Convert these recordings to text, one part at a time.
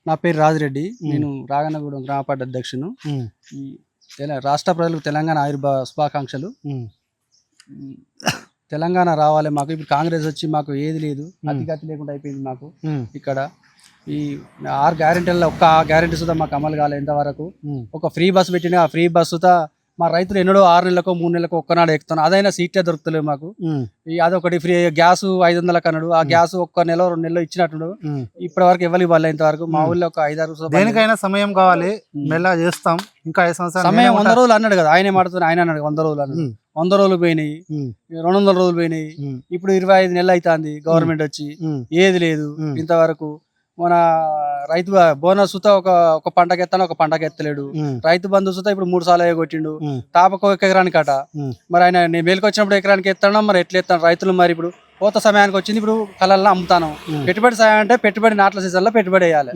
నా పేరు రాజిరెడ్డి. నేను రాగన్నగూడెం గ్రామ పార్టీ అధ్యక్షును. ఈ రాష్ట్ర ప్రజలకు తెలంగాణ ఆవిర్భావ శుభాకాంక్షలు. తెలంగాణ రావాలి మాకు. ఇప్పుడు కాంగ్రెస్ వచ్చి మాకు ఏది లేదు, అతిగతి లేకుండా అయిపోయింది మాకు. ఇక్కడ ఈ 6 గ్యారెంటీలలో ఒక్క గ్యారెంటీ సుధా మాకు అమలు కాలేదు ఇంతవరకు. ఒక ఫ్రీ బస్సు పెట్టిన ఆ ఫ్రీ బస్సుతో మా రైతులు ఎన్నడో 6 నెలలకు 3 నెలలకు ఒక్కనాడు ఎక్కుతాను. అదైనా సీట్లే దొరుకుతలేవు మాకు. అదొకటి ఫ్రీ గ్యాస్ 500 అన్నాడు. ఆ గ్యాస్ ఒక్క నెల 2 నెలలు ఇచ్చినట్టు ఇప్పటి వరకు ఇవ్వాలి ఇవ్వాలి. ఇంతవరకు మా ఊళ్ళో ఒక 5-6 దేనికైనా సమయం కావాలి, మెల్ల చేస్తాం. ఇంకా 5 సంవత్సరాలు సమయం 100 రోజులు అన్నాడు కదా, ఆయనే మాట్లాడుతున్నా. ఆయన అన్నాడు 100 రోజులు అన్నాడు. 100 రోజులు పోయినాయి, 200 రోజులు పోయినాయి. ఇప్పుడు 25 నెలలు అవుతుంది గవర్నమెంట్ వచ్చి, ఏది లేదు ఇంతవరకు. మన రైతు బోనస్ సుతా ఒక పంటకి ఎత్తాను, ఒక పంటకి ఎత్తలేడు. రైతు బంధు సుతా ఇప్పుడు 3 సార్లు కొట్టిండు. తాపకు 1 ఎకరానికి అట. మరి ఆయన నేను మేలుకు వచ్చినప్పుడు ఎకరానికి ఎత్తాను, మరి ఎట్లా ఎత్తాను రైతులు. మరి ఇప్పుడు కోత సమయానికి వచ్చింది, ఇప్పుడు కళ్ళల్లో అమ్ముతాను. పెట్టుబడి సాయం అంటే పెట్టుబడి నాట్ల సీజన్లో పెట్టుబడి వేయాలి.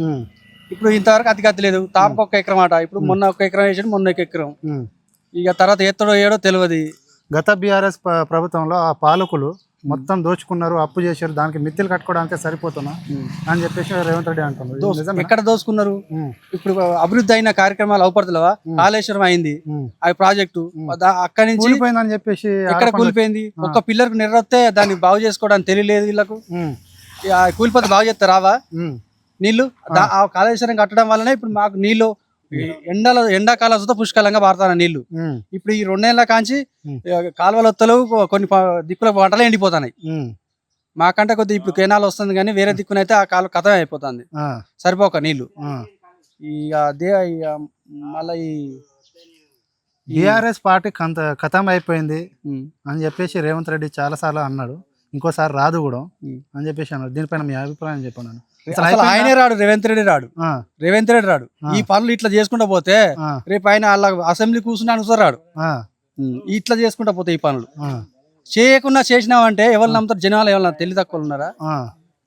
ఇప్పుడు ఇంతవరకు అతిగతి లేదు. తాపకు 1 ఎకరం అట. ఇప్పుడు మొన్న 1 ఎకరం వేసాడు, మొన్న 1 ఎకరం. ఇక తర్వాత ఎత్తడో ఏడో తెలియదు. గత బీఆర్ఎస్ ప్రభుత్వంలో ఆ పాలకులు మొత్తం దోచుకున్నారు, అప్పు చేశారు, దానికి మిత్తులు కట్టుకోవడానికి సరిపోతున్నా అని చెప్పేసి రేవంత్ రెడ్డి అంటున్నారు. ఎక్కడ దోచుకున్నారు? ఇప్పుడు అభివృద్ధి అయిన కార్యక్రమాలు అవపడతలేవా? కాళేశ్వరం అయింది, ఆ ప్రాజెక్టు అక్కడి నుంచి కూలిపోయిందని చెప్పేసి. ఎక్కడ కూలిపోయింది? ఒక్క పిల్లర్కు నిర్రొత్తే దాన్ని బాగు చేసుకోవడానికి తెలియలేదు వీళ్ళకు. కూలిపోతే బాగు చేస్తే రావా నీళ్లు? ఆ కాళేశ్వరం కట్టడం వల్లనే ఇప్పుడు మాకు నీళ్లు ఎండాకాలం చూస్తే పుష్కలంగా పారుతాను నీళ్లు. ఇప్పుడు ఈ 2 నెలల కాంచి కాలువల ఒత్తలు కొన్ని దిక్కుల పంటలు ఎండిపోతున్నాయి. మాకంటే కొద్దిగా ఇప్పుడు కెనాల్ వస్తుంది, కానీ వేరే దిక్కునైతే ఆ కాలు కథం అయిపోతుంది, సరిపోక నీళ్లు. మళ్ళీ ఈ బీఆర్ఎస్ పార్టీ కథం అయిపోయింది అని చెప్పేసి రేవంత్ రెడ్డి చాలా సార్లు అన్నాడు. ఇంకోసారి రాదు కూడా అని చెప్పేసి అన్నాడు. దీనిపైన మీ అభిప్రాయం చెప్పండి. ఆయనే రాడు, రేవంత్ రెడ్డి రాడు. ఈ పనులు ఇట్లా చేసుకుంటా పోతే రేపు ఆయన వాళ్ళ అసెంబ్లీ కూర్చున్నాను రాడు. ఇట్లా చేసుకుంటా పోతే ఈ పనులు చేయకుండా చేసినామంటే ఎవరు నమ్ముతారు? జనాలు ఎవరు తెలివి తక్కువ ఉన్నారా?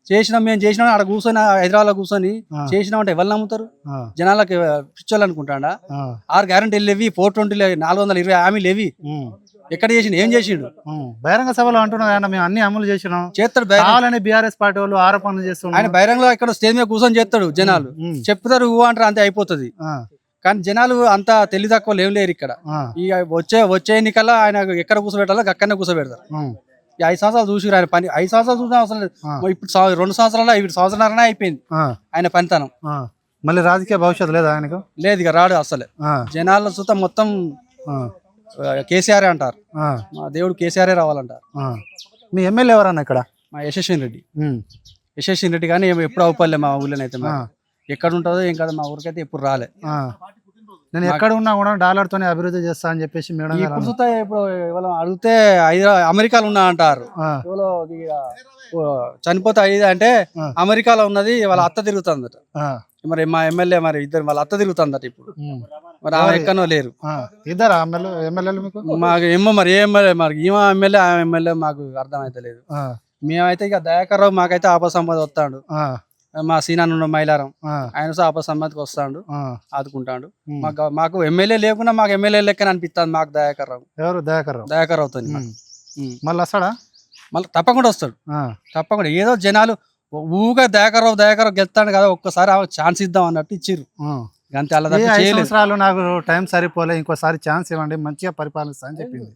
చేసినాం, మేము చేసినాం, అక్కడ కూర్చొని హైదరాబాద్ లో కూర్చొని చేసినామంటే ఎవరు నమ్ముతారు? జనాలకు పిచ్చోళ్ళు అనుకుంటాడా? 6 గ్యారెంటీలు లేవి, 420 420 హామీలు లేవి. ఎక్కడ చేసిండు? ఏం చేసిండు? బహిరంగ సభలో అంటున్నాడు మేము అన్ని అమలు చేసినాం చేస్తాడు. బీఆర్ఎస్ పార్టీ వాళ్ళు ఆరోపణలు చేస్తున్నారు. ఆయన బహిరంగంలో ఎక్కడ స్టేజ్ మీద కూర్చొని చేస్తాడు. జనాలు చెప్తారు అంటారు, అంతే అయిపోతుంది. కానీ జనాలు అంత తెలివి తక్కువ ఏం లేరు ఇక్కడ. ఈ వచ్చే ఎన్నికల్లో ఆయన ఎక్కడ కూర్చోబెట్టాలో అక్కడనే కూర్చోబెడతారు. ఈ 5 సంవత్సరాలు చూసిరు ఆయన పని. 5 సంవత్సరాలు చూసిన అవసరం లేదు. ఇప్పుడు 2 సంవత్సరాలు 7 సంవత్సరాలనే అయిపోయింది ఆయన పనితనం. మళ్ళీ రాజకీయ భవిష్యత్తు లేదా ఆయనకు? లేదు, ఇక రాడు అసలే. జనాల చూత మొత్తం కేసీఆర్ అంటారు. మా దేవుడు కేసీఆర్ రావాలంటారు. మీ ఎమ్మెల్యే ఎవరన్నా ఇక్కడ? మా యశస్విని రెడ్డి కానీ ఎప్పుడు అవుపల్లే మా ఊళ్ళోనైతే. ఎక్కడ ఉంటుందో ఏం కదా, మా ఊరికైతే ఎప్పుడు రాలే. నేను ఎక్కడ ఉన్నా కూడా డాలర్ తోనే అభివృద్ధి చేస్తా అని చెప్పేసి మేడం ఇప్పుడు ఇవాళ అడిగితే అమెరికాలో ఉన్నా అంటారు. చనిపోతే అంటే అమెరికాలో ఉన్నది, వాళ్ళ అత్త తిరుగుతుందట. మరి మా ఎమ్మెల్యే మరి ఇద్దరు వాళ్ళ అత్త తిరుగుతుందట ఇప్పుడు. మరి ఆమె ఎక్కడో లేరు. ఇద్దరు ఎమ్మెల్యేలు మాకు ఏమో మరి ఏ ఎమ్మెల్యే, మరి ఈమె ఎమ్మెల్యే ఆ ఎమ్మెల్యే మాకు అర్థమైతే లేదు. మేమైతే ఇక దయాకర్ రావు మాకైతే ఆపసంపద వస్తాడు. మా సీనాన్న మైలారం ఆయన ఆపసంపదకి వస్తాడు, ఆదుకుంటాడు. మాకు ఎమ్మెల్యే లేకుండా మాకు ఎమ్మెల్యే లెక్కన అనిపిస్తుంది మాకు దయాకర్ రావు. ఎవరు? దయాకర్ రావుతో మళ్ళీ వస్తాడా? మళ్ళీ తప్పకుండా వస్తాడు, తప్పకుండా. ఏదో జనాలు ఊగా దయాకర్ రావు గెలుస్తాడు కదా, ఒక్కసారి ఛాన్స్ ఇద్దాం అన్నట్టు ఇచ్చిర్రు. అంతే. అలా 5 సంవత్సరాలు నాకు టైం సరిపోలే, ఇంకోసారి ఛాన్స్ ఇవ్వండి, మంచిగా పరిపాలిస్తా అని చెప్పింది.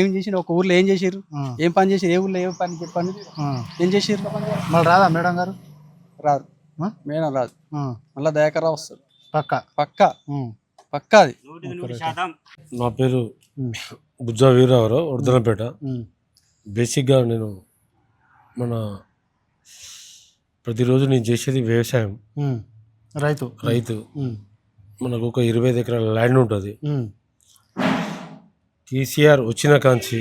ఏం చేసిండు? ఒక ఊర్లో ఏం చేసిర్రు? ఏం పని చేసిరు? ఏ ఊర్లో ఏం పని చెప్పండి, ఏం చేసిర్రు? మళ్ళీ రాదా మేడం గారు? రాదు, మేడం రాదు. మళ్ళీ దయాకర్ రావు వస్తాడు పక్కా అది. నా పేరు బుజ్జా వీరావరావు, వర్ధనపేట. బేసిక్గా నేను ప్రతిరోజు నేను చేసేది వ్యవసాయం, రైతు. మనకు ఒక 25 ఎకరాల ల్యాండ్ ఉంటుంది. కేసీఆర్ వచ్చిన కాంచి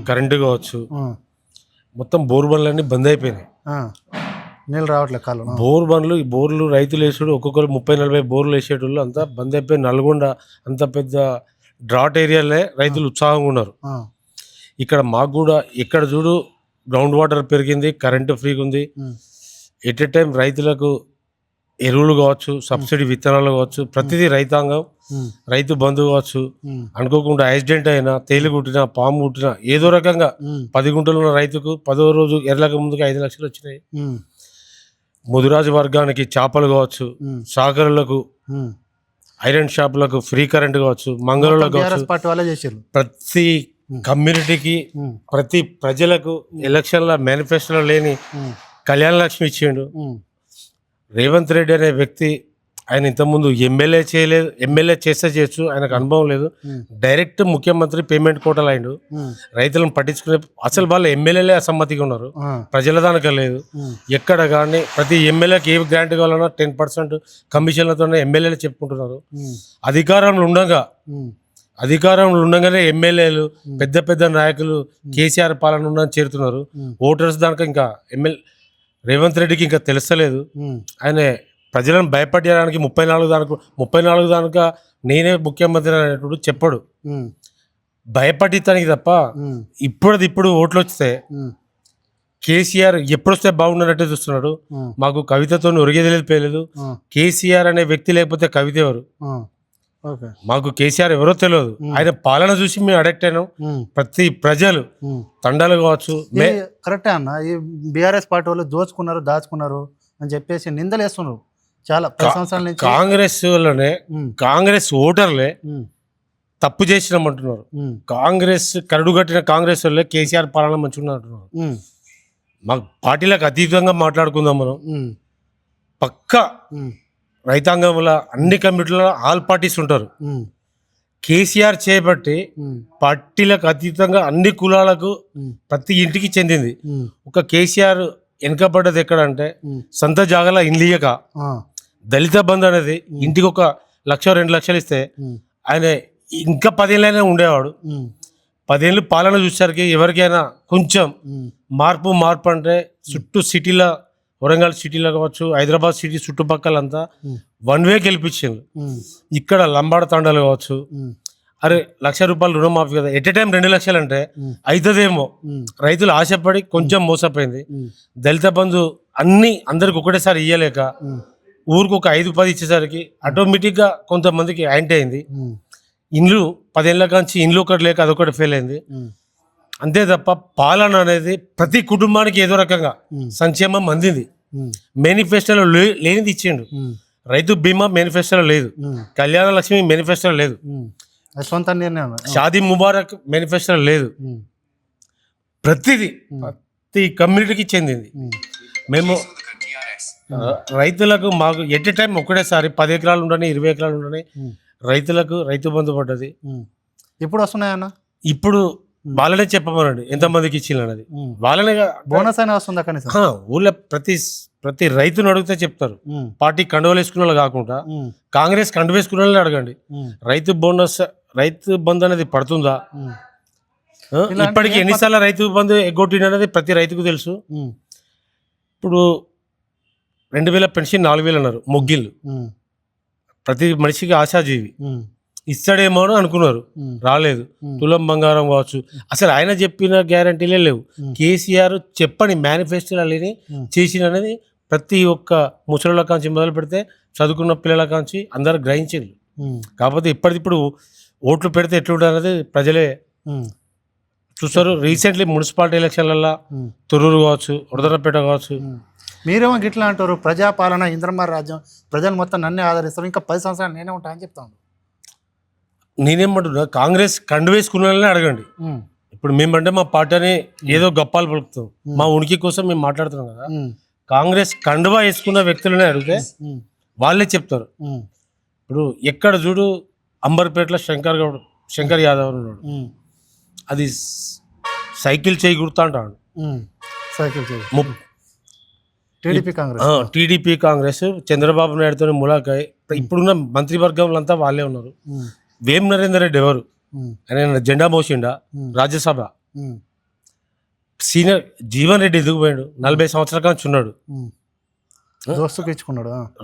కరెంటు కావచ్చు, మొత్తం బోర్ బండ్లన్నీ బంద్ అయిపోయినాయి. నీళ్ళు రావట్లేదు కాలం. బోర్లు రైతులు వేసాడు, ఒక్కొక్కరు 30-40 బోర్లు వేసేటోళ్ళు అంతా బంద్ అయిపోయి. నల్గొండ అంత పెద్ద డ్రాట్ ఏరియాలే రైతులు ఉత్సాహంగా ఉన్నారు. ఇక్కడ మాకు కూడా ఎక్కడ చూడు గ్రౌండ్ వాటర్ పెరిగింది, కరెంటు ఫ్రీగా ఉంది. ఎట్ ఎ టైం రైతులకు ఎరువులు కావచ్చు, సబ్సిడీ విత్తనాలు కావచ్చు, ప్రతిదీ రైతాంగం, రైతు బంధు కావచ్చు. అనుకోకుండా యాక్సిడెంట్ అయినా, తేలి కుట్టినా, పాము కుట్టినా, ఏదో రకంగా 10 గుంటలు ఉన్న రైతుకు 10వ రోజు ఎర్రలకు ముందుకు 5 లక్షలు వచ్చినాయి. ముదిరాజు వర్గానికి చేపలు కావచ్చు, సాగరులకు, ఐరన్ షాపులకు ఫ్రీ కరెంట్ కావచ్చు, మంగళూరులకు కావచ్చు, పార్టీ వాళ్ళే చేసారు. ప్రతి కమ్యూనిటీకి ప్రతి ప్రజలకు ఎలక్షన్ల మేనిఫెస్టోలో లేని కళ్యాణ లక్ష్మి ఇచ్చిండు. రేవంత్ రెడ్డి అనే వ్యక్తి ఆయన ఇంతకుముందు ఎమ్మెల్యే చేస్తే చేయొచ్చు, ఆయనకు అనుభవం లేదు. డైరెక్ట్ ముఖ్యమంత్రి పేమెంట్ కోటలు అయిండు. రైతులను పట్టించుకునే అసలు వాళ్ళు ఎమ్మెల్యేలే అసమ్మతిగా ఉన్నారు, ప్రజల దానిక లేదు. ఎక్కడ కానీ ప్రతి ఎమ్మెల్యేకి ఏ గ్రాంట్ కావాలన్నా 10% కమిషన్లతోనే ఎమ్మెల్యేలు చెప్పుకుంటున్నారు. అధికారంలో ఉండగానే ఎమ్మెల్యేలు పెద్ద పెద్ద నాయకులు కేసీఆర్ పాలన ఉందని చేరుతున్నారు. ఓటర్స్ దానిక ఇంకా రేవంత్ రెడ్డికి ఇంకా తెలుస్తలేదు. ఆయన ప్రజలను భయపడడానికి 34 దానిక నేనే ముఖ్యమంత్రి అనేటువంటి చెప్పడు. భయపడితానికి తప్ప ఇప్పుడు ఓట్లు వస్తే కేసీఆర్ ఎప్పుడు వస్తే బాగున్నట్టే చూస్తున్నాడు. మాకు కవితతో ఒరిగేది పేయలేదు. కేసీఆర్ అనే వ్యక్తి లేకపోతే కవిత ఎవరు? మాకు కేసీఆర్ ఎవరో తెలియదు. ఆయన పాలన చూసి మేము అడిక్ట్ అయినాం. ప్రతి ప్రజలు తండాలు కావచ్చు. కరెక్టే అన్న, ఈ బీఆర్ఎస్ పార్టీ వాళ్ళు దాచుకున్నారు అని చెప్పేసి నిందలు వేస్తున్నారు చాలా సంవత్సరాల నుంచి. కాంగ్రెస్ ఓటర్లే తప్పు చేసినామంటున్నారు. కాంగ్రెస్ కరడుగట్టిన కాంగ్రెస్ వాళ్ళే కేసీఆర్ పాలన మంచిగా అంటున్నారు. మాకు పార్టీలకు అతీతంగా మాట్లాడుకుందాం మనం. పక్క రైతాంగంలో అన్ని కమిటీలో ఆల్ పార్టీస్ ఉంటారు. కేసీఆర్ చేపట్టి పార్టీలకు అతీతంగా అన్ని కులాలకు ప్రతి ఇంటికి చెందింది. ఒక కేసీఆర్ వెనుకబడ్డది ఎక్కడ అంటే సొంత జాగాల ఇల్లియక దళిత బంధు అనేది ఇంటికి 1 లక్ష 2 లక్షలు ఇస్తే ఆయన ఇంకా 10 ఏళ్ళైనా ఉండేవాడు. 10 ఏళ్ళు పాలన చూసేసరికి ఎవరికైనా కొంచెం మార్పు అంటే చుట్టూ సిటీలో, వరంగల్ సిటీలో కావచ్చు, హైదరాబాద్ సిటీ చుట్టుపక్కలంతా 1 వే గెలిపించింది. ఇక్కడ లంబాడ తండాలు కావచ్చు, అరే ₹1,00,000 రుణమాఫీ కదా, ఎట్ ఏ టైం 2 లక్షలు అంటే అవుతుందేమో. రైతులు ఆశపడి కొంచెం మోసపోయింది. దళిత బంధు అందరికి ఒకటేసారి ఇయ్యలేక ఊరికి 5-10 ఇచ్చేసరికి ఆటోమేటిక్గా కొంతమందికి యాంటీ అయింది. ఇండ్లు 10 ఏళ్ళ కాంచి ఇండ్లు ఒకటి లేక అదొకటి ఫెయిల్ అయింది. అంతే తప్ప పాలన అనేది ప్రతి కుటుంబానికి ఏదో రకంగా సంక్షేమం అందింది. మేనిఫెస్టోలో లేనిది ఇచ్చిండు. రైతు బీమా మేనిఫెస్టోలో లేదు, కళ్యాణ లక్ష్మి మేనిఫెస్టోలో లేదు, సొంత నిర్ణయం షాదీ ముబారక్ మేనిఫెస్టోలో లేదు. ప్రతి కమ్యూనిటీకి చెందింది. మేము రైతులకు మాకు ఎట్ ఏ టైం ఒకటేసారి 10 ఎకరాలు ఉండని 20 ఎకరాలు ఉండని రైతులకు రైతు బంధు పడ్డది. ఇప్పుడు వస్తున్నాయన్న, ఇప్పుడు వాళ్ళనే చెప్పమనండి ఎంతమందికి ఇచ్చింది అన్నది. వాళ్ళనే బోనస్ అయినా వస్తుందా కనీసం? ఊళ్ళో ప్రతి రైతును అడిగితే చెప్తారు. పార్టీ కండువలు వేసుకున్న వాళ్ళు కాకుండా కాంగ్రెస్ కండువ వేసుకున్న వాళ్ళని అడగండి. రైతు బంధు అనేది పడుతుందా? ఇప్పటికి ఎన్నిసార్లు రైతు బంధు ఎగ్గొట్టింది అనేది ప్రతి రైతుకు తెలుసు. ఇప్పుడు 2000 పెన్షన్ 4000 అన్నారు. మొగ్గిళ్ళు ప్రతి మనిషికి ఆశాజీవి ఇస్తాడేమో అని అనుకున్నారు, రాలేదు. తులం బంగారం కావచ్చు, అసలు ఆయన చెప్పిన గ్యారంటీలే లేవు. కేసీఆర్ చెప్పని మేనిఫెస్టోలో లేని చేసిన అనేది ప్రతి ఒక్క ముసలిల కాంచి మొదలు పెడితే చదువుకున్న పిల్లల కాంచి అందరు గ్రహించారు. కాకపోతే ఇప్పటికిప్పుడు ఓట్లు పెడితే ఎట్లుంటుంది అనేది ప్రజలే చూస్తారు. రీసెంట్లీ మున్సిపాలిటీ ఎలక్షన్లలో తొర్రూరు కావచ్చు, వడదరపేట కావచ్చు. మీరేమో గిట్లా అంటారు, ప్రజాపాలన ఇంద్రమ్మ రాజ్యం, ప్రజలు మొత్తం నన్నే ఆదరిస్తారు, ఇంకా 10 సంవత్సరాలు నేనే ఉంటా అని చెప్తాను. నేనేమంటున్నా, కాంగ్రెస్ కండు వేసుకున్న వాళ్ళని అడగండి. ఇప్పుడు మేమంటే మా పార్టీని ఏదో గప్పాలు పలుకుతాం, మా ఉనికి కోసం మేము మాట్లాడుతున్నాం కదా. కాంగ్రెస్ కండువా వేసుకున్న వ్యక్తులనే అడిగితే వాళ్ళే చెప్తారు. ఇప్పుడు ఎక్కడ చూడు అంబర్పేటలో శంకర్ యాదవ్ ఉన్నాడు, అది సైకిల్ చేయి గుర్తా అంటాడు. సైకిల్ చేయి టీడీపీ కాంగ్రెస్ చంద్రబాబు నాయుడుతో ములాకాయ్. ఇప్పుడున్న మంత్రివర్గంలో అంతా వాళ్ళే ఉన్నారు. వేం నరేందర్ రెడ్డి ఎవరు? ఆయన జెండా మోసిండా రాజ్యసభ. సీనియర్ జీవన్ రెడ్డి ఎదుగు పోయాడు, 40 సంవత్సరాల నుంచి ఉన్నాడు.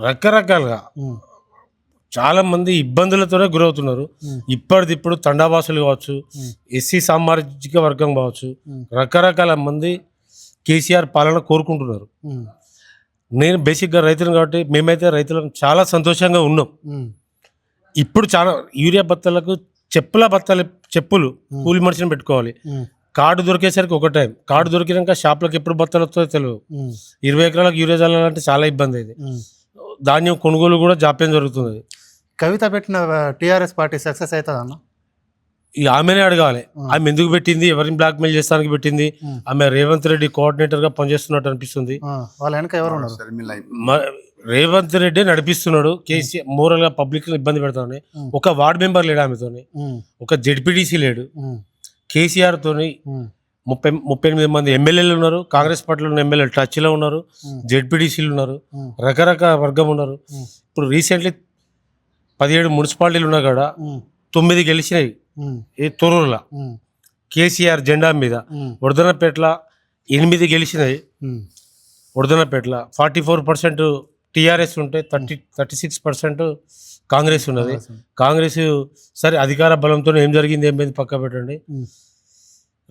రకరకాలుగా చాలా మంది ఇబ్బందులతోనే గురవుతున్నారు. ఇప్పటిదిప్పుడు తండావాసులు కావచ్చు, ఎస్సీ సామాజిక వర్గం కావచ్చు, రకరకాల మంది కేసీఆర్ పాలన కోరుకుంటున్నారు. నేను బేసిక్గా రైతులను కాబట్టి మేమైతే రైతులను చాలా సంతోషంగా ఉన్నాం. ఇప్పుడు చాలా యూరియా బత్తలకు చెప్పులు కూలి మనిషిని పెట్టుకోవాలి. కార్డు దొరికేసరికి ఒక టైం, కార్డు దొరికినాక షాప్లకు ఎప్పుడు బత్తలు వస్తుందో తెలియదు. 20 ఎకరాలకు యూరియా చల్లాలంటే చాలా ఇబ్బంది అయింది. ధాన్యం కొనుగోలు కూడా జాప్యం జరుగుతుంది. కవిత పెట్టిన టీఆర్ఎస్ పార్టీ సక్సెస్ అవుతుంది అన్న? ఈ ఆమెనే అడగాలి, ఆమె ఎందుకు పెట్టింది, ఎవరిని బ్లాక్మెయిల్ చేస్తానికి పెట్టింది. ఆమె రేవంత్ రెడ్డి కోఆర్డినేటర్ గా పనిచేస్తున్నట్టు అనిపిస్తుంది. వాళ్ళ వెనక ఎవరు ఉన్నారు? రేవంత్ రెడ్డి నడిపిస్తున్నాడు. కేసీఆర్ మోరల్ గా పబ్లిక్ ఇబ్బంది పెడతామని. ఒక వార్డ్ మెంబర్ లేడు ఆమెతోని, ఒక జెడ్పీటీసీ లేడు. కేసీఆర్ తోని 38 మంది ఎమ్మెల్యేలు ఉన్నారు. కాంగ్రెస్ పార్టీలో ఉన్న ఎమ్మెల్యేలు టచ్ లో ఉన్నారు. జెడ్పీటీసీలు ఉన్నారు. రకరకాల వర్గం ఉన్నారు. ఇప్పుడు రీసెంట్లీ 17 మున్సిపాలిటీలు ఉన్నా కూడా 9 గెలిచినాయి. ఈ తొర్రూరులో కేసీఆర్ జెండా మీద. వర్ధనపేటలో 8 గెలిచినాయి. వర్ధనపేటలో 44% టీఆర్ఎస్ ఉంటే 36% కాంగ్రెస్ ఉన్నది. కాంగ్రెస్ సరే అధికార బలంతో ఏం జరిగింది ఏమైంది పక్క పెట్టండి.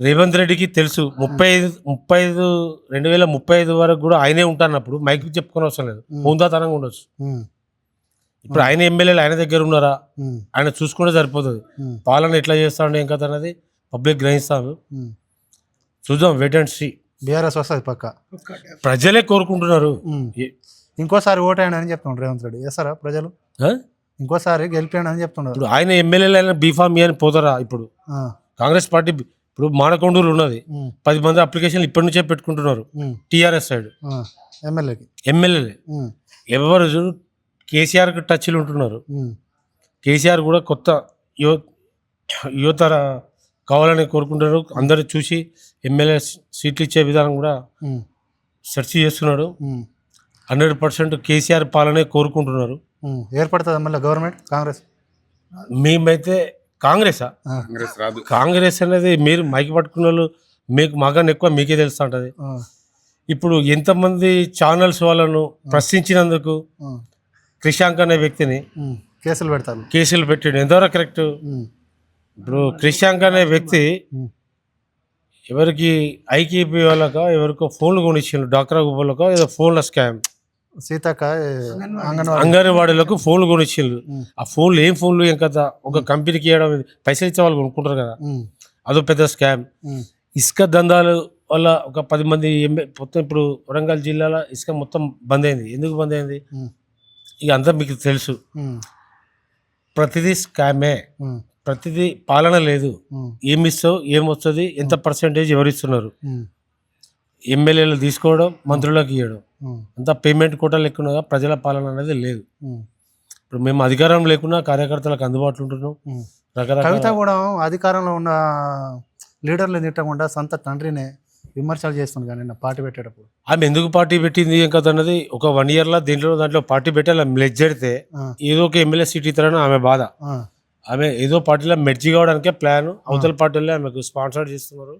రేవంత్ రెడ్డికి తెలుసు 2035 వరకు కూడా ఆయనే ఉంటానప్పుడు మైక్ చెప్పుకొని అవసరం లేదు, హోందాతనంగా ఉండొచ్చు. ఇప్పుడు ఆయన ఎమ్మెల్యేలు ఆయన దగ్గర ఉన్నారా, ఆయన చూసుకుంటే సరిపోతుంది. పాలన ఎట్లా చేస్తాడు ఏం కథ అన్నది పబ్లిక్ గ్రహిస్తాను. చూద్దాం, వెయిట్ అండ్ సీ. బీఆర్ఎస్ వస్తుంది పక్క, ప్రజలే కోరుకుంటున్నారు. ఇంకోసారి ఓటేయండి అని చెప్తున్నాడు రేవంత్ రెడ్డి. చేస్తారా ప్రజలు? ఇంకోసారి గెలిపేయండి అని చెప్తున్నారు. ఇప్పుడు ఆయన ఎమ్మెల్యేలు అయినా బీఫామ్ అని పోతారా? ఇప్పుడు కాంగ్రెస్ పార్టీ ఇప్పుడు మానకొండూరు ఉన్నది, 10 మంది అప్లికేషన్లు ఇప్పటి నుంచే పెట్టుకుంటున్నారు. టీఆర్ఎస్ సైడ్ ఎమ్మెల్యేలే ఎవరు చూడు కేసీఆర్కి టచ్లు ఉంటున్నారు. కేసీఆర్ కూడా కొత్త యువత కావాలని కోరుకుంటున్నారు. అందరు చూసి ఎమ్మెల్యే సీట్లు ఇచ్చే విధానం కూడా సెర్చ్ చేస్తున్నాడు. 100% కేసీఆర్ పాలనే కోరుకుంటున్నారు. ఏర్పడుతుంది మళ్ళీ గవర్నమెంట్ కాంగ్రెస్? మేమైతే కాంగ్రెస్ అనేది మీరు మైకి పట్టుకున్న వాళ్ళు మీకు మాకన్నా ఎక్కువ మీకే తెలుస్తూ ఉంటుంది. ఇప్పుడు ఎంతమంది ఛానల్స్ వాళ్ళను ప్రశ్నించినందుకు క్రిషాంక్ అనే వ్యక్తిని కేసులు పెట్టాడు. ఎంతవరకు కరెక్ట్? ఇప్పుడు క్రిషాంక్ అనే వ్యక్తి ఎవరికి ఐకేపీ వాళ్ళకో ఎవరికో ఫోన్లు కొనిచ్చిండు, డాక్రా గుబ్బలకో ఏదో ఫోన్ల స్కామ్. సీతక్క అంగన్వాడీలకు ఫోన్లు కొనిచ్చిండు. ఆ ఫోన్లు ఏం ఫోన్లు ఏం కదా, ఒక కంపెనీకి ఇవ్వడం, పైసలు ఇచ్చే వాళ్ళు కొనుక్కుంటారు కదా, అదో పెద్ద స్కామ్. ఇసుక దందాలు వల్ల ఒక 10 మంది మొత్తం ఇప్పుడు వరంగల్ జిల్లాలో ఇసుక మొత్తం బంద్ అయింది. ఎందుకు బంద్ అయింది ఇక అంతా మీకు తెలుసు. ప్రతిదీ స్కామే, ప్రతిదీ పాలన లేదు. ఏమిస్తావు, ఏమొస్తుంది, ఎంత పర్సెంటేజ్ ఎవరిస్తున్నారు, ఎమ్మెల్యేలు తీసుకోవడం, మంత్రులకు ఇవ్వడం, అంతా పేమెంట్ కోటాలు ఎక్కువగా ప్రజల పాలన అనేది లేదు. ఇప్పుడు మేము అధికారం లేకున్నా కార్యకర్తలకు అందుబాటులో ఉంటున్నాం. కవిత కూడా అధికారంలో ఉన్న లీడర్లు తిట్టకుండా సొంత తండ్రినే విమర్శలు చేస్తుంది. కానీ పార్టీ పెట్టేటప్పుడు ఆమె ఎందుకు పార్టీ పెట్టింది ఏం కదా అన్నది ఒక 1 year దాంట్లో పార్టీ పెట్టాలి. మెర్జ్ చేస్తే ఏదో ఒక ఎమ్మెల్యే సీట్ ఇస్తారని ఆమె బాధ. ఆమె ఏదో పార్టీలో మెర్జి కావడానికే ప్లాన్. అవతల పార్టీలో ఆమెకు స్పాన్సర్ చేస్తున్నారు.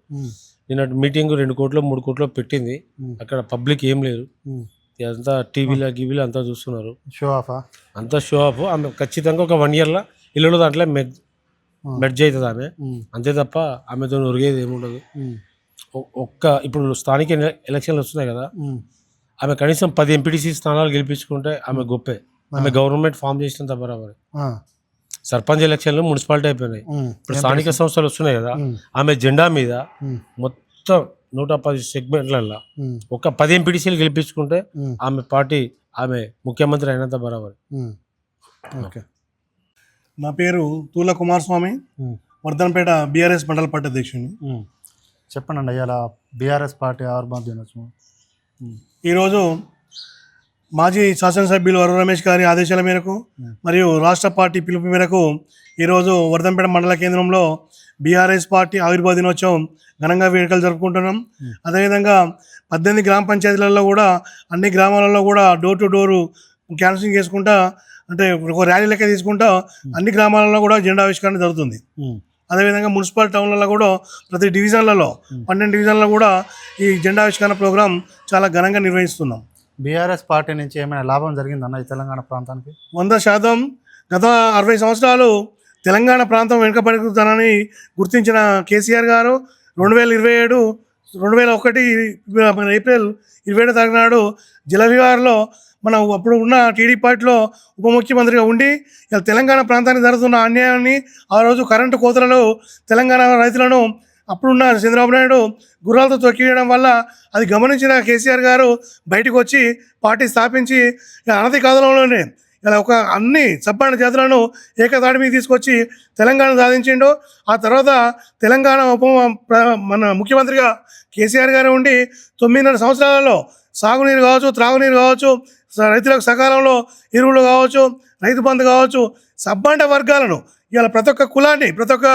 నిన్న మీటింగ్ 2 కోట్లు 3 కోట్లు పెట్టింది. అక్కడ పబ్లిక్ ఏం లేరు, అంతా టీవీలో అంతా చూస్తున్నారు. అంతా షో ఆఫ్. ఆమె ఖచ్చితంగా ఒక 1 year ఇల్లు దాంట్లో మెర్జ్ అవుతుంది ఆమె, అంతే తప్ప ఆమెతో ఒరిగేది ఏముండదు. ఇప్పుడు స్థానిక ఎలక్షన్లు వస్తున్నాయి కదా, ఆమె కనీసం 10 ఎంపీటీసీ స్థానాలు గెలిపించుకుంటే ఆమె గొప్పే. ఆమె గవర్నమెంట్ ఫామ్ చేసినంత బరాబర్. సర్పంచ్ ఎలక్షన్లు మున్సిపాలిటీ అయిపోయినాయి. ఇప్పుడు స్థానిక సంస్థలు వస్తున్నాయి కదా, ఆమె జెండా మీద మొత్తం 110 సెగ్మెంట్లలో ఒక 10 ఎంపీటీసీలు గెలిపించుకుంటే ఆమె పార్టీ, ఆమె ముఖ్యమంత్రి అయినంత బరాబర్. నా పేరు తూల కుమారస్వామి, వర్ధనపేట బీఆర్ఎస్ మండల పార్టీ అధ్యక్షుడిని. చెప్పండి అయ్యాల బీఆర్ఎస్ పార్టీ ఆవిర్భావ దినోత్సవం. ఈరోజు మాజీ శాసనసభ్యులు వర రమేష్ గారి ఆదేశాల మేరకు మరియు రాష్ట్ర పార్టీ పిలుపు మేరకు ఈరోజు వర్ధనపేట మండల కేంద్రంలో బీఆర్ఎస్ పార్టీ ఆవిర్భావ దినోత్సవం ఘనంగా వేడుకలు జరుపుకుంటున్నాం. అదేవిధంగా 18 గ్రామ పంచాయతీలలో కూడా అన్ని గ్రామాలలో కూడా డోర్ టు డోరు క్యాన్సింగ్ చేసుకుంటా, అంటే ఒక ర్యాలీ లెక్క తీసుకుంటా అన్ని గ్రామాలలో కూడా జెండా ఆవిష్కరణ జరుగుతుంది. అదేవిధంగా మున్సిపల్ టౌన్లలో కూడా ప్రతి డివిజన్లలో 12 డివిజన్లలో కూడా ఈ జెండా ఆవిష్కరణ ప్రోగ్రాం చాలా ఘనంగా నిర్వహిస్తున్నాం. బీఆర్ఎస్ పార్టీ నుంచి ఏమైనా లాభం జరిగిందన్న ఈ తెలంగాణ ప్రాంతానికి? 100%. గత 60 సంవత్సరాలు తెలంగాణ ప్రాంతం వెనుకబడుతుందని గుర్తించిన కేసీఆర్ గారు 2001 ఏప్రిల్ 27వ తారీఖు నాడు జలవిహార్లో మనం అప్పుడు ఉన్న టీడీపీ పార్టీలో ఉప ముఖ్యమంత్రిగా ఉండి ఇలా తెలంగాణ ప్రాంతానికి జరుగుతున్న అన్యాయాన్ని, ఆ రోజు కరెంటు కోతలలో తెలంగాణ రైతులను అప్పుడున్న చంద్రబాబు నాయుడు గుర్రాలతో తొక్కియడం వల్ల అది గమనించిన కేసీఆర్ గారు బయటకు వచ్చి పార్టీ స్థాపించి అనతి కాలంలోనే ఇలా ఒక అన్ని సబ్బండ జాతులను ఏకతాటి మీద తీసుకొచ్చి తెలంగాణ సాధించిండు. ఆ తర్వాత తెలంగాణ మన ముఖ్యమంత్రిగా కేసీఆర్ గారు ఉండి 9.5 సంవత్సరాలలో సాగునీరు కావచ్చు, త్రాగునీరు కావచ్చు, రైతులకు సకాలంలో ఎరువులు కావచ్చు, రైతు బంధు కావచ్చు, సబ్బండ వర్గాలను ఇలా ప్రతి ఒక్క కులాన్ని ప్రతి ఒక్క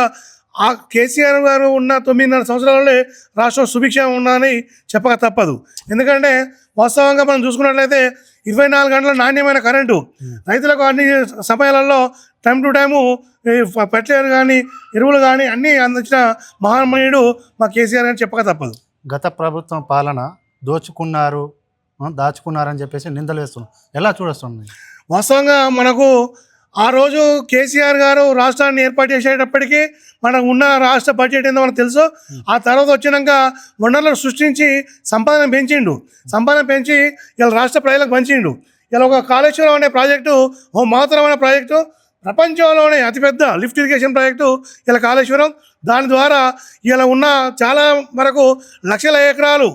ఆ కేసీఆర్ గారు ఉన్న 9.5 సంవత్సరాలలో రాష్ట్రం సుభిక్షంగా ఉందని చెప్పక తప్పదు. ఎందుకంటే వాస్తవంగా మనం చూసుకున్నట్లయితే 24 గంటల నాణ్యమైన కరెంటు రైతులకు అన్ని సమయాలలో టైం టు టైము ఫెర్టిలైజర్ కానీ ఎరువులు కానీ అన్నీ అందించిన మహామహుడు మా కేసీఆర్ అని చెప్పక తప్పదు. గత ప్రభుత్వం పాలన దోచుకున్నారు, దాచుకున్నారని చెప్పేసి నిందలు వేస్తున్నాం. ఎలా చూడొస్తుంది? వాస్తవంగా మనకు ఆ రోజు కేసీఆర్ గారు రాష్ట్రాన్ని ఏర్పాటు చేసేటప్పటికీ మనకు ఉన్న రాష్ట్ర బడ్జెట్ ఏందో మనకు తెలుసు. ఆ తర్వాత వచ్చినాక వనరులను సృష్టించి సంపాదన పెంచి ఇలా రాష్ట్ర ప్రజలకు పంచిండు. ఇలా ఒక కాళేశ్వరం అనే ప్రాజెక్టు, ఓ మహత్తరమైన ప్రాజెక్టు, ప్రపంచంలోనే అతిపెద్ద లిఫ్ట్ ఇరిగేషన్ ప్రాజెక్టు ఇలా కాళేశ్వరం. దాని ద్వారా ఇలా ఉన్న చాలా వరకు లక్షల ఎకరాలు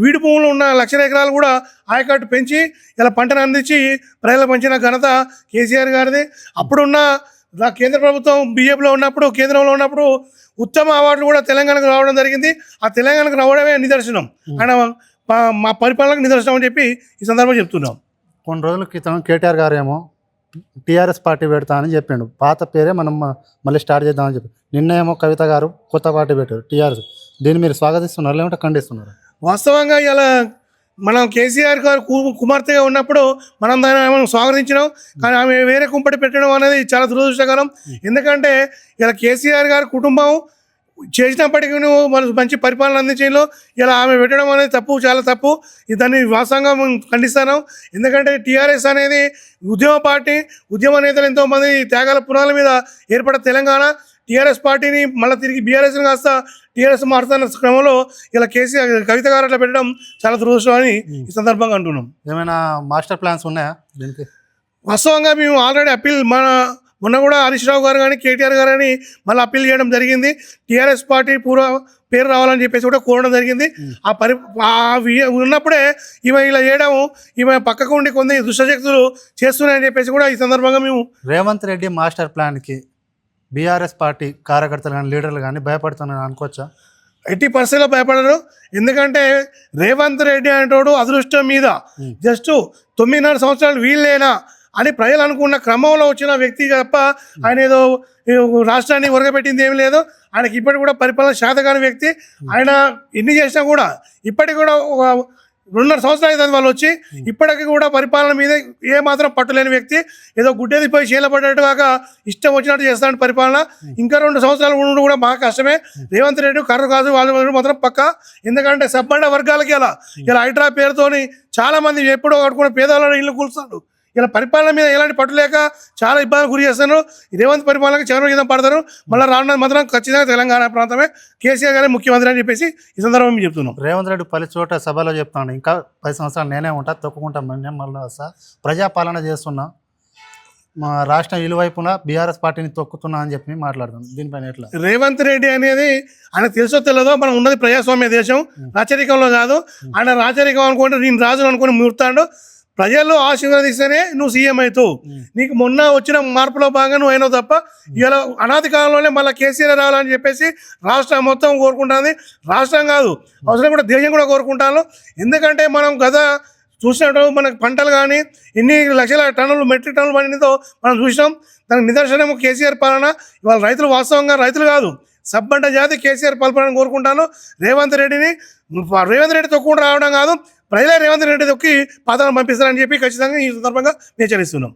వీడి భూములు ఉన్న లక్షల ఎకరాలు కూడా ఆయకట్టు పెంచి ఇలా పంటను అందించి ప్రజలకు పంచిన ఘనత కేసీఆర్ గారిది. అప్పుడున్న కేంద్ర ప్రభుత్వం బీజేపీలో ఉన్నప్పుడు, కేంద్రంలో ఉన్నప్పుడు ఉత్తమ అవార్డులు కూడా తెలంగాణకు రావడం జరిగింది. ఆ తెలంగాణకు రావడమే నిదర్శనం, ఆయన మా పరిపాలనకు నిదర్శనం అని చెప్పి ఈ సందర్భంగా చెప్తున్నాం. కొన్ని రోజుల క్రితం కేటీఆర్ గారు ఏమో టీఆర్ఎస్ పార్టీ పెడతా అని చెప్పిండు. పాత పేరే మనం మళ్ళీ స్టార్ట్ చేద్దామని చెప్పి, నిన్న ఏమో కవిత గారు కొత్త పార్టీ పెట్టారు టీఆర్ఎస్. దీన్ని మీరు స్వాగతిస్తున్నారు లేకుంటే ఖండిస్తున్నారు? వాస్తవంగా ఇలా మనం కేసీఆర్ గారు కుమార్తెగా ఉన్నప్పుడు మనం దాన్ని స్వాగతించినాం. కానీ ఆమె వేరే కుంపటి పెట్టడం అనేది చాలా దురదృష్టకరం. ఎందుకంటే ఇలా కేసీఆర్ గారి కుటుంబం చేసినప్పటికీ వాళ్ళు మంచి పరిపాలన అందించడంలో ఇలా ఆమె పెట్టడం అనేది తప్పు, చాలా తప్పు. దాన్ని వాస్తవంగా ఖండిస్తాను. ఎందుకంటే టీఆర్ఎస్ అనేది ఉద్యమ పార్టీ, ఉద్యమ నేతలు ఎంతోమంది త్యాగాల పునాల మీద ఏర్పడ్డ తెలంగాణ. టీఆర్ఎస్ పార్టీని మళ్ళీ తిరిగి బీఆర్ఎస్ని కాస్త టీఆర్ఎస్ మారుతున్న క్రమంలో ఇలా కేసీఆర్ కవిత గారు అట్లా పెట్టడం చాలా దురదృష్టం అని ఈ సందర్భంగా అంటున్నాం. ఏమైనా మాస్టర్ ప్లాన్స్ ఉన్నాయా దీనికి? వాస్తవంగా మేము ఆల్రెడీ అప్పీల్ మొన్న కూడా హరీష్ రావు గారు కానీ కేటీఆర్ గారు కానీ మళ్ళీ అప్పీల్ చేయడం జరిగింది. టీఆర్ఎస్ పార్టీ పేరు రావాలని చెప్పేసి కూడా కోరడం జరిగింది. ఉన్నప్పుడే ఈమె ఇలా చేయడం, ఈమె పక్కకు ఉండి కొన్ని దుష్టశక్తులు చేస్తున్నాయని చెప్పేసి కూడా ఈ సందర్భంగా మేము రేవంత్ రెడ్డి మాస్టర్ ప్లాన్కి బీఆర్ఎస్ పార్టీ కార్యకర్తలు కానీ లీడర్లు కానీ భయపడుతున్నారని అనుకోవచ్చా? 80% భయపడరు. ఎందుకంటే రేవంత్ రెడ్డి అనేటోడు అదృష్టం మీద జస్ట్ 9.5 సంవత్సరాలు వీళ్ళేనా అని ప్రజలు అనుకున్న క్రమంలో వచ్చిన వ్యక్తి తప్ప ఆయన ఏదో రాష్ట్రాన్ని ఒరగబెట్టింది ఏమి లేదు. ఆయనకి ఇప్పటికి కూడా పరిపాలన శాతకాని వ్యక్తి. ఆయన ఎన్ని చేసినా కూడా ఇప్పటికి కూడా 2.5 సంవత్సరాలు అవుతుంది వాళ్ళు వచ్చి, ఇప్పటికీ కూడా పరిపాలన మీద ఏమాత్రం పట్టులేని వ్యక్తి. ఏదో గుడ్డేది పోయి చీలపడ్డట్టు కాక ఇష్టం వచ్చినట్టు చేస్తాడు పరిపాలన. ఇంకా 2 సంవత్సరాలు ఉండడం కూడా బాగా కష్టమే. రేవంత్ రెడ్డి కర్ర కాదు వాళ్ళు మాత్రం పక్క. ఎందుకంటే సబ్బండ వర్గాలకి ఇలా హైడ్రా పేరుతోని చాలా మంది ఎప్పుడో కట్టుకున్న పేదవాళ్ళ ఇల్లు కూల్స్తాడు. ఇలా పరిపాలన మీద ఎలాంటి పట్టు లేక చాలా ఇబ్బందులు గురి చేస్తారు. రేవంత్ పరిపాలనకి చంద్రబాబు కింద పడతారు. మళ్ళీ రానున్నది మాత్రం ఖచ్చితంగా తెలంగాణ ప్రాంతమే, కేసీఆర్ గారే ముఖ్యమంత్రి అని చెప్పేసి ఈ సందర్భంగా మేము చెప్తున్నాం. రేవంత్ రెడ్డి పలు చోట సభలో చెప్తాను, ఇంకా 10 సంవత్సరాలు నేనే ఉంటా, తొక్కుకుంటా మళ్ళీ వస్తా, ప్రజాపాలన చేస్తున్నా, మా రాష్ట్రం ఇరువైపున బీఆర్ఎస్ పార్టీని తొక్కుతున్నా అని చెప్పి మాట్లాడుతాం. దీనిపైన ఎట్లా? రేవంత్ రెడ్డి అనేది ఆయన తెలుసో తెలియదో, మనం ఉన్నది ప్రజాస్వామ్య దేశం, రాచరికంలో కాదు. ఆయన రాచరికం అనుకుంటే నేను రాజును అనుకుని ముడతాడు. ప్రజలు ఆశీర్వదిస్తేనే నువ్వు సీఎం అవుతావు. నీకు మొన్న వచ్చిన మార్పులో భాగంగా నువ్వు అయినావు తప్ప ఇలా అనాది కాలంలోనే మళ్ళీ కేసీఆర్ రావాలని చెప్పేసి రాష్ట్రం మొత్తం కోరుకుంటుంది. రాష్ట్రం కాదు, అవసరం కూడా దేశం కూడా కోరుకుంటాను. ఎందుకంటే మనం గత చూసినట్టు మనకు పంటలు కానీ ఎన్ని లక్షల టన్నులు మెట్రిక్ టన్నులు పండినతో మనం చూసినాం. దానికి నిదర్శనం కేసీఆర్ పాలన. ఇవాళ రైతులు వాస్తవంగా రైతులు కాదు, సబ్బండ జాతి కేసీఆర్ పాలన కోరుకుంటాను. రేవంత్ రెడ్డి తొక్కుకుంటూ రావడం కాదు, ప్రజలే రేవంత్ రెడ్డి తొక్కి పాతాలను పంపిస్తారని చెప్పి ఖచ్చితంగా ఈ సందర్భంగా హెచ్చరిస్తున్నాం.